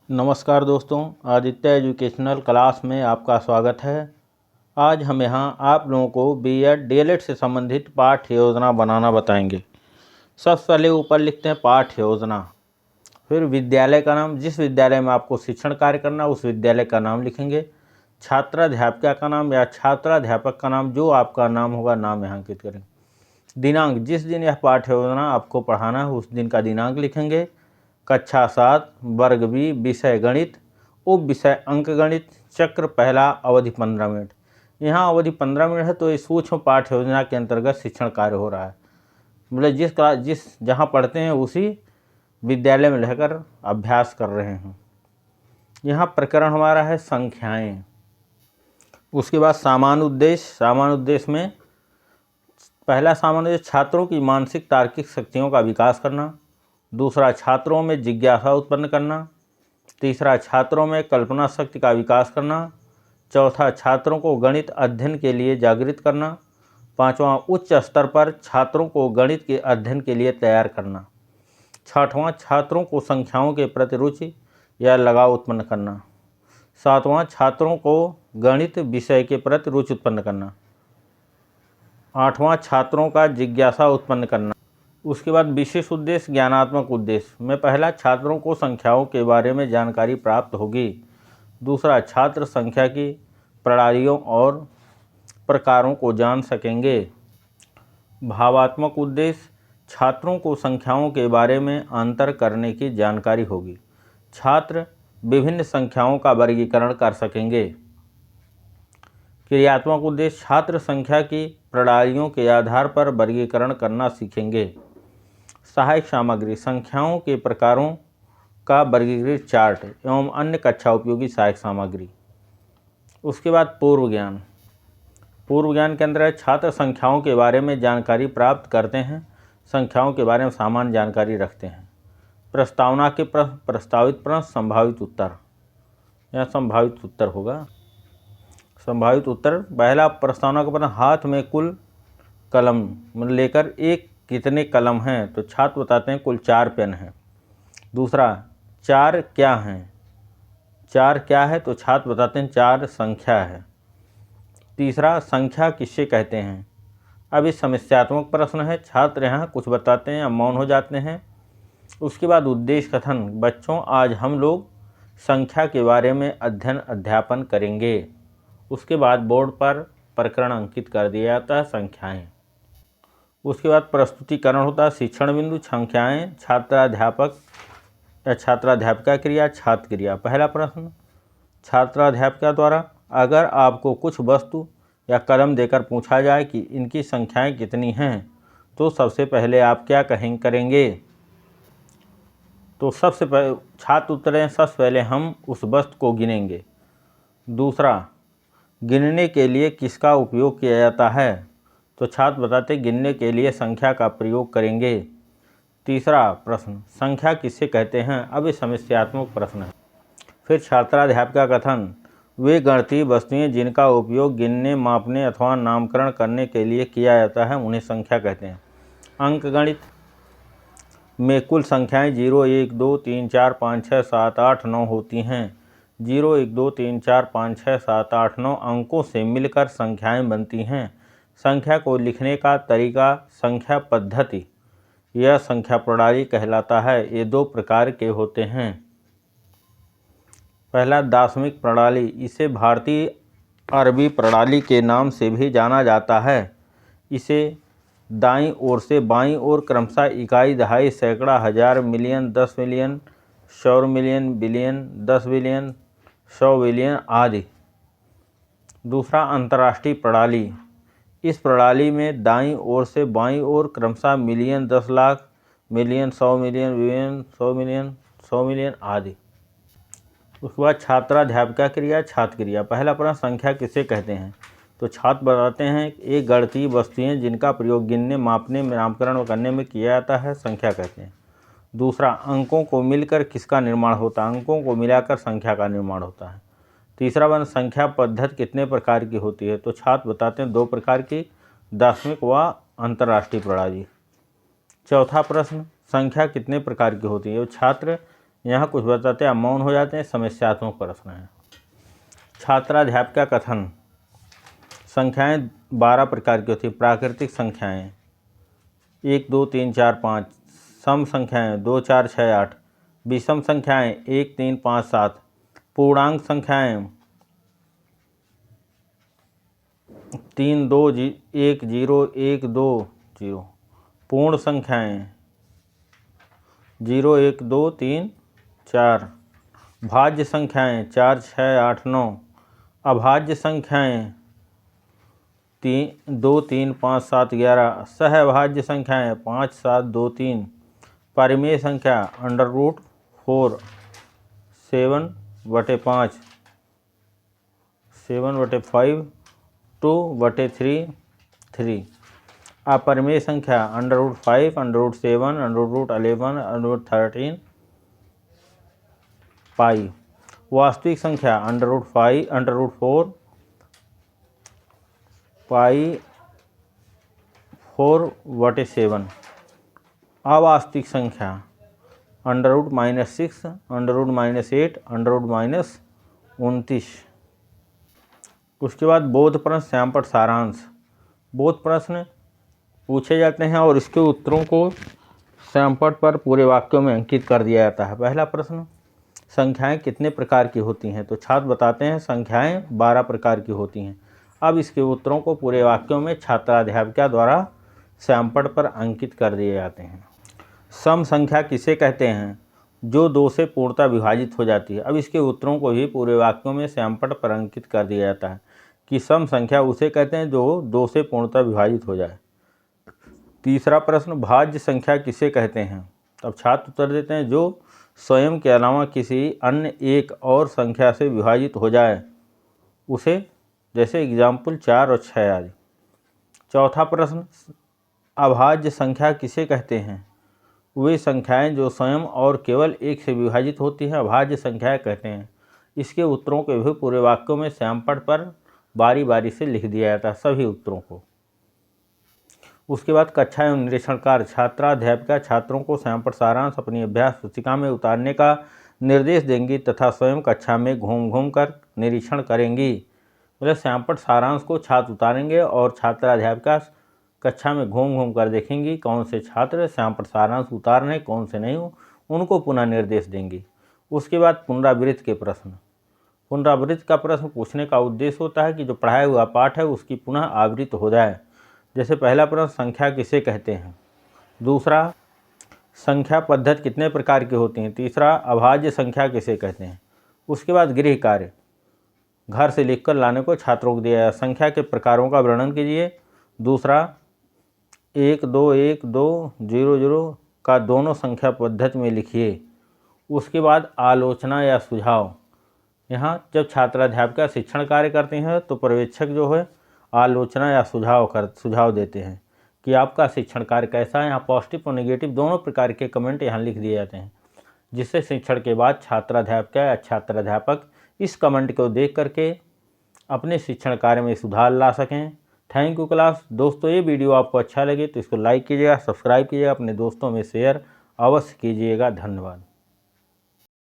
नमस्कार दोस्तों, Aditya educational class में आपका स्वागत है। आज हम यहाँ आप लोगों को बीएड डीएलएड से संबंधित पाठ्य योजना बनाना बताएंगे। सबसे पहले ऊपर लिखते हैं पाठ्य योजना, फिर विद्यालय का नाम, जिस विद्यालय में आपको शिक्षण कार्य करना उस विद्यालय का नाम लिखेंगे। छात्राध्यापिका का नाम या छात्राध्यापक का नाम, जो आपका नाम होगा नाम यहाँ अंकित करें। दिनांक, जिस दिन यह पाठ्य योजना आपको पढ़ाना है उस दिन का दिनांक लिखेंगे। कक्षा 7, वर्ग बी, विषय गणित, उप विषय अंक गणित, चक्र पहला, अवधि 15 मिनट। यहाँ अवधि 15 मिनट है तो इस सूक्ष्म पाठ्य योजना के अंतर्गत शिक्षण कार्य हो रहा है। मतलब जिस जहाँ पढ़ते हैं उसी विद्यालय में रहकर अभ्यास कर रहे हैं। यहाँ प्रकरण हमारा है संख्याएं। उसके बाद सामान्य उद्देश्य। सामान्य उद्देश्य में पहला सामान्य उद्देश्य छात्रों की मानसिक तार्किक शक्तियों का विकास करना। दूसरा, छात्रों में जिज्ञासा उत्पन्न करना। तीसरा, छात्रों में कल्पना शक्ति का विकास करना। चौथा, छात्रों को गणित अध्ययन के लिए जागृत करना। पांचवा, उच्च स्तर पर छात्रों को गणित के अध्ययन के लिए तैयार करना। छठवां, छात्रों को संख्याओं के प्रति रुचि या लगाव उत्पन्न करना। सातवां, छात्रों को गणित विषय के प्रति रुचि उत्पन्न करना। आठवां, छात्रों का जिज्ञासा उत्पन्न करना। उसके बाद विशेष उद्देश्य, ज्ञानात्मक उद्देश्य में पहला, छात्रों को संख्याओं के बारे में जानकारी प्राप्त होगी। दूसरा, छात्र संख्या की प्रणालियों और प्रकारों को जान सकेंगे। भावात्मक उद्देश्य, छात्रों को संख्याओं के बारे में अंतर करने की जानकारी होगी। छात्र विभिन्न संख्याओं का वर्गीकरण कर सकेंगे। क्रियात्मक उद्देश्य, छात्र संख्या की प्रणालियों के आधार पर वर्गीकरण करना सीखेंगे। सहायक सामग्री, संख्याओं के प्रकारों का वर्गीकृत चार्ट एवं अन्य कक्षा उपयोगी सहायक सामग्री। उसके बाद पूर्व ज्ञान। पूर्व ज्ञान के अंदर छात्र संख्याओं के बारे में जानकारी प्राप्त करते हैं, संख्याओं के बारे में सामान्य जानकारी रखते हैं। प्रस्तावना के प्रश्न, प्रस्तावित प्रश्न, संभावित उत्तर। यह संभावित उत्तर होगा। संभावित उत्तर, पहला प्रस्तावना का प्रश्न, हाथ में कुल कलम लेकर एक कितने कलम हैं, तो छात्र बताते हैं कुल 4 पेन हैं। दूसरा, 4 क्या हैं, 4 क्या है, तो छात्र बताते हैं 4 संख्या है। तीसरा, संख्या किससे कहते हैं। अब इस समस्यात्मक प्रश्न है, छात्र यहाँ कुछ बताते हैं या मौन हो जाते हैं। उसके बाद उद्देश्य कथन, बच्चों आज हम लोग संख्या के बारे में अध्ययन अध्यापन करेंगे। उसके बाद बोर्ड पर प्रकरण अंकित कर दिया जाता है, संख्याएं। उसके बाद प्रस्तुतिकरण होता है, शिक्षण बिंदु, संख्याएं, छात्राध्यापक या छात्राध्यापिका क्रिया, छात्र क्रिया। पहला प्रश्न, छात्राध्यापिका द्वारा अगर आपको कुछ वस्तु या कलम देकर पूछा जाए कि इनकी संख्याएं कितनी हैं, तो सबसे पहले आप क्या करेंगे। तो सबसे पहले छात्र उत्तर दें, सबसे पहले हम उस वस्तु को गिनेंगे। दूसरा, गिनने के लिए किसका उपयोग किया जाता है, तो छात्र बताते गिनने के लिए संख्या का प्रयोग करेंगे। तीसरा प्रश्न, संख्या किससे कहते हैं। अब ये समस्यात्मक प्रश्न है। फिर छात्राध्यापिका कथन, वे गणितीय वस्तुएं जिनका उपयोग गिनने, मापने अथवा नामकरण करने के लिए किया जाता है उन्हें संख्या कहते हैं। अंक गणित में कुल संख्याएं 0, 1, 2, 3, 4, 5, 6, 7, 8, 9 होती हैं। 0, 1, 2, 3, 4, 5, 6, 7, 8, 9 अंकों से मिलकर संख्याएं बनती हैं। संख्या को लिखने का तरीका संख्या पद्धति यह संख्या प्रणाली कहलाता है। ये 2 प्रकार के होते हैं। पहला, दार्शनिक प्रणाली, इसे भारतीय अरबी प्रणाली के नाम से भी जाना जाता है। इसे दाईं ओर से बाईं ओर क्रमशः इकाई, दहाई, सैकड़ा, हजार, million, 10 million, 100 million, billion, 10 billion, 100 billion आदि। दूसरा, अंतर्राष्ट्रीय प्रणाली, इस प्रणाली में दाईं ओर से बाईं ओर क्रमशः million, 10 lakh, million, 100 million, billion, 100 million, 100 million आदि। उसके बाद छात्राध्यापिका क्रिया, छात्र क्रिया। पहला प्रश्न, संख्या किसे कहते हैं, तो छात्र बताते हैं एक गणितीय वस्तुएं जिनका प्रयोग गिनने, मापने, नामकरण करने में किया जाता है, संख्या कहते हैं। दूसरा, अंकों को मिलकर किसका निर्माण होता है, अंकों को मिलाकर संख्या का निर्माण होता है। तीसरा प्रश्न, संख्या पद्धति कितने प्रकार की होती है, तो छात्र बताते हैं 2 प्रकार की, दार्शनिक व अंतर्राष्ट्रीय प्रणाली। चौथा प्रश्न, संख्या कितने प्रकार की होती है, छात्र यहाँ कुछ बताते हैं, आप मौन हो जाते हैं। समस्यात्मक प्रश्न है। छात्राध्यापिका कथन। संख्याएं 12 प्रकार की होती है। प्राकृतिक संख्याएं 1 2 3 4 5, सम संख्याएं 2 4 6 8, विषम संख्याएं 1 3 5 7, पूर्णांक संख्याएं 3 2 1 0 1 2 0, पूर्ण संख्याएं 0 1 2 3 4, भाज्य संख्याएं 4 6 8 9, अभाज्य संख्याएं 2 3 5 7 11, सहभाज्य संख्याएं 5 7 2 3, परिमेय संख्या √4 7/5, 7/5, 2/3 3, अपरिमेय संख्या √5 √7 √11 √13 पाई, वास्तविक संख्या √4 पाई 4/7, अवास्तविक संख्या √-6 √-8 √-29। उसके बाद बोध प्रश्न, श्यामपट्ट सारांश। बोध प्रश्न पूछे जाते हैं और इसके उत्तरों को श्यामपट्ट पर पूरे वाक्यों में अंकित कर दिया जाता है। पहला प्रश्न, संख्याएं कितने प्रकार की होती हैं? तो छात्र बताते हैं संख्याएं 12 प्रकार की होती हैं। अब इसके उत्तरों को पूरे वाक्यों में छात्राध्यापिका द्वारा श्यामपट्ट पर अंकित कर दिए जाते हैं। सम संख्या किसे कहते हैं? जो 2 से पूर्णतः विभाजित हो जाती है। अब इसके उत्तरों को भी पूरे वाक्यों में श्यामपट्ट पर अंकित कर दिया जाता है कि सम संख्या उसे कहते हैं जो 2 से पूर्णतः विभाजित हो जाए। तीसरा प्रश्न, भाज्य संख्या किसे कहते हैं? अब छात्र उत्तर देते हैं जो स्वयं के अलावा किसी अन्य एक और संख्या से विभाजित हो जाए उसे, जैसे एग्जाम्पल 4 और 6 आदि। चौथा प्रश्न, अभाज्य संख्या किसे कहते हैं? वे संख्याएं जो स्वयं और केवल एक से विभाजित होती हैं अभाज्य संख्याएं कहते हैं। इसके उत्तरों के भी पूरे वाक्यों में श्यामपट्ट पर बारी बारी से लिख दिया जाता है, सभी उत्तरों को। उसके बाद कक्षा एवं निरीक्षण कार्य। छात्राध्यापिका छात्रों को श्यामपट्ट सारांश अपनी अभ्यास पुस्तिका में उतारने का निर्देश देंगी तथा स्वयं कक्षा में घूम घूम कर निरीक्षण करेंगी। मतलब श्यामपट्ट सारांश को छात्र उतारेंगे और छात्राध्यापिका कक्षा में घूम घूम कर देखेंगी कौन से छात्र श्यामपट्ट सारांश उतार रहे हैं, कौन से नहीं हो, उनको पुनः निर्देश देंगी। उसके बाद पुनरावृत्ति के प्रश्न। पुनरावृत्ति का प्रश्न पूछने का उद्देश्य होता है कि जो पढ़ाया हुआ पाठ है उसकी पुनः आवृत्ति हो जाए। जैसे पहला प्रश्न, संख्या किसे कहते हैं? दूसरा, संख्या पद्धति कितने प्रकार की होती हैं? तीसरा, अभाज्य संख्या किसे कहते हैं? उसके बाद गृह कार्य घर से लिखकर लाने को छात्रों को दिया जाए। संख्या के प्रकारों का वर्णन कीजिए। दूसरा, 1 2 1 2 0 0 का दोनों संख्या पद्धति में लिखिए। उसके बाद आलोचना या सुझाव। यहाँ जब छात्राध्यापिका शिक्षण कार्य करते हैं तो पर्यवेक्षक जो है आलोचना या सुझाव देते हैं कि आपका शिक्षण कार्य कैसा है। यहाँ पॉजिटिव और नेगेटिव दोनों प्रकार के कमेंट यहाँ लिख दिए जाते हैं, जिससे शिक्षण के बाद छात्राध्यापिका या छात्राध्यापक इस कमेंट को देख करके अपने शिक्षण कार्य में सुधार ला सकें। Thank you class. दोस्तों, ये वीडियो आपको अच्छा लगे तो इसको लाइक कीजिएगा, सब्सक्राइब कीजिएगा, अपने दोस्तों में शेयर अवश्य कीजिएगा। धन्यवाद।